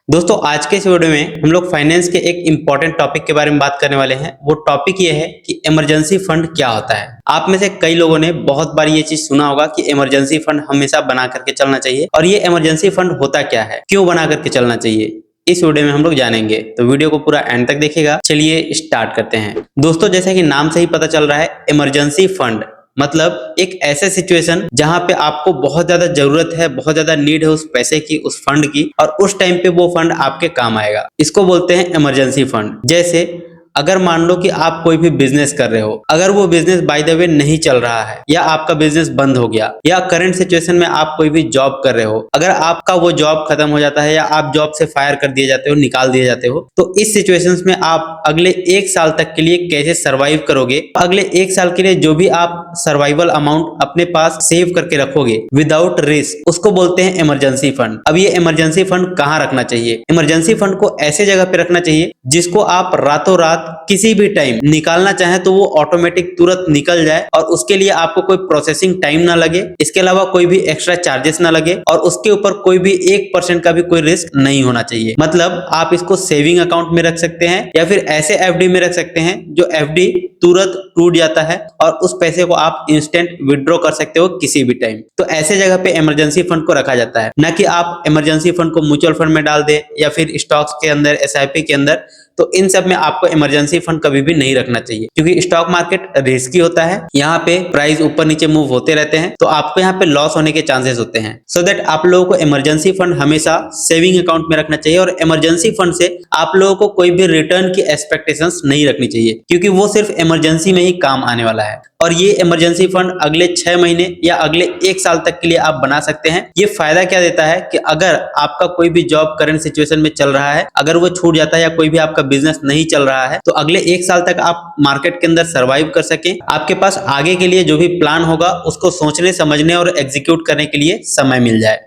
दोस्तों आज के इस वीडियो में हम लोग फाइनेंस के एक इम्पॉर्टेंट टॉपिक के बारे में बात करने वाले हैं। वो टॉपिक ये है कि इमरजेंसी फंड क्या होता है। आप में से कई लोगों ने बहुत बार ये चीज सुना होगा कि इमरजेंसी फंड हमेशा बना करके चलना चाहिए। और ये इमरजेंसी फंड होता क्या है, क्यों बना करके चलना चाहिए, इस वीडियो में हम लोग जानेंगे। तो वीडियो को पूरा एंड तक देखिएगा। चलिए स्टार्ट करते हैं। दोस्तों जैसा कि नाम से ही पता चल रहा है, इमरजेंसी फंड मतलब एक ऐसे सिचुएशन जहां पे आपको बहुत ज्यादा जरूरत है, बहुत ज्यादा नीड है उस पैसे की, उस फंड की, और उस टाइम पे वो फंड आपके काम आएगा। इसको बोलते हैं इमरजेंसी फंड। जैसे अगर मान लो कि आप कोई भी बिजनेस कर रहे हो, अगर वो बिजनेस बाय द वे नहीं चल रहा है या आपका बिजनेस बंद हो गया, या करंट सिचुएशन में आप कोई भी जॉब कर रहे हो, अगर आपका वो जॉब खत्म हो जाता है या आप जॉब से फायर कर दिए जाते हो, निकाल दिए जाते हो, तो इस सिचुएशंस में आप अगले एक साल तक के लिए कैसे सर्वाइव करोगे। अगले एक साल के लिए जो भी आप सर्वाइवल अमाउंट अपने पास सेव करके रखोगे विदाउट रिस्क, उसको बोलते हैं इमरजेंसी फंड। अब ये इमरजेंसी फंड कहाँ रखना चाहिए? इमरजेंसी फंड को ऐसे जगह पे रखना चाहिए जिसको आप रातों रात किसी भी टाइम निकालना चाहें तो वो ऑटोमेटिक तुरंत निकल जाए, और उसके लिए आपको कोई प्रोसेसिंग टाइम ना लगे, इसके अलावा कोई भी एक्स्ट्रा चार्जेस ना लगे, और उसके ऊपर कोई भी 1% का भी कोई रिस्क नहीं होना चाहिए। मतलब आप इसको सेविंग अकाउंट में रख सकते हैं या फिर ऐसे एफडी में रख सकते हैं जो एफडी तुरंत टूट जाता है और उस पैसे को आप इंस्टेंट विड्रॉ कर सकते हो किसी भी टाइम। तो ऐसे जगह पे इमरजेंसी फंड को रखा जाता है, ना कि आप इमरजेंसी फंड को म्यूचुअल फंड में डाल दे या फिर स्टॉक्स के अंदर, एसआईपी के अंदर। तो इन सब में आपको इमरजेंसी फंड कभी भी नहीं रखना चाहिए, क्योंकि स्टॉक मार्केट रिस्की होता है। यहाँ पे प्राइस ऊपर नीचे मूव होते रहते हैं, तो आपको यहाँ पे लॉस होने के चांसेस होते हैं। सो दैट आप लोगों को इमरजेंसी फंड हमेशा सेविंग अकाउंट में रखना चाहिए, और इमरजेंसी फंड से आप लोगों को कोई भी रिटर्न की एक्सपेक्टेशंस नहीं रखनी चाहिए, क्योंकि वो सिर्फ इमरजेंसी में ही काम आने वाला है। और ये इमरजेंसी फंड अगले 6 महीने या अगले 1 साल तक के लिए आप बना सकते हैं। ये फायदा क्या देता है कि अगर आपका कोई भी जॉब करंट सिचुएशन में चल रहा है, अगर वो छूट जाता है या कोई भी आपका बिजनेस नहीं चल रहा है, तो अगले 1 साल तक आप मार्केट के अंदर सर्वाइव कर सकें। आपके पास आगे के लिए जो भी प्लान होगा उसको सोचने, समझने और एग्जीक्यूट करने के लिए समय मिल जाए।